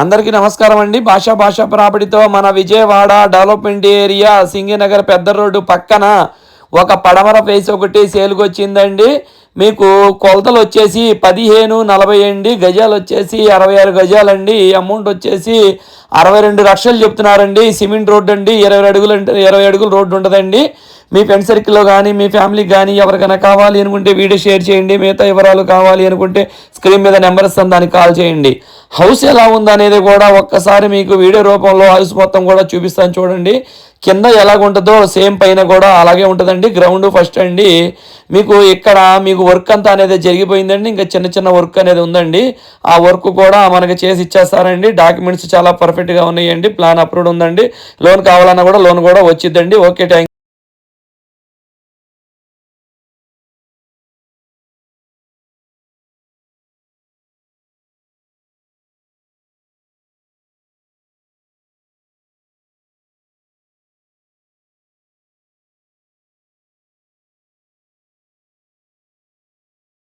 అందరికీ నమస్కారం అండి. భాషా ప్రాపర్టీతో మన విజయవాడ డెవలప్మెంట్ ఏరియా సింగినగర్ పెద్ద రోడ్డు పక్కన ఒక పడమర ఫేస్ ఒకటి సేల్కి వచ్చిందండి. మీకు కొలతలు వచ్చేసి 1540 అండి, గజాలు వచ్చేసి 66 గజాలండి. అమౌంట్ వచ్చేసి 62 లక్షలు చెప్తున్నారండి. సిమెంట్ రోడ్డు అండి, 20 అడుగులు రోడ్డు ఉంటుందండి. మీ ఫ్రెండ్ సర్కిల్లో కానీ మీ ఫ్యామిలీకి కానీ ఎవరికైనా కావాలి అనుకుంటే వీడియో షేర్ చేయండి. మిగతా వివరాలు కావాలి అనుకుంటే స్క్రీన్ మీద నెంబర్ ఇస్తాను, దానికి కాల్ చేయండి. హౌస్ ఎలా ఉందనేది కూడా ఒక్కసారి మీకు వీడియో రూపంలో హౌస్ మొత్తం కూడా చూపిస్తాను చూడండి. కింద ఎలాగుంటుందో సేమ్ పైన కూడా అలాగే ఉంటుందండి. గ్రౌండ్ ఫస్ట్ అండి. మీకు ఇక్కడ మీకు వర్క్ అంతా అనేది జరిగిపోయిందండి. ఇంకా చిన్న చిన్న వర్క్ అనేది ఉందండి. ఆ వర్క్ కూడా మనకి చేసి ఇచ్చేస్తారండి. డాక్యుమెంట్స్ చాలా పర్ఫెక్ట్గా ఉన్నాయండి. ప్లాన్ అప్రూవ్డ్ ఉందండి. లోన్ కావాలన్నా కూడా లోన్ కూడా వచ్చిద్దండి. Okay, thank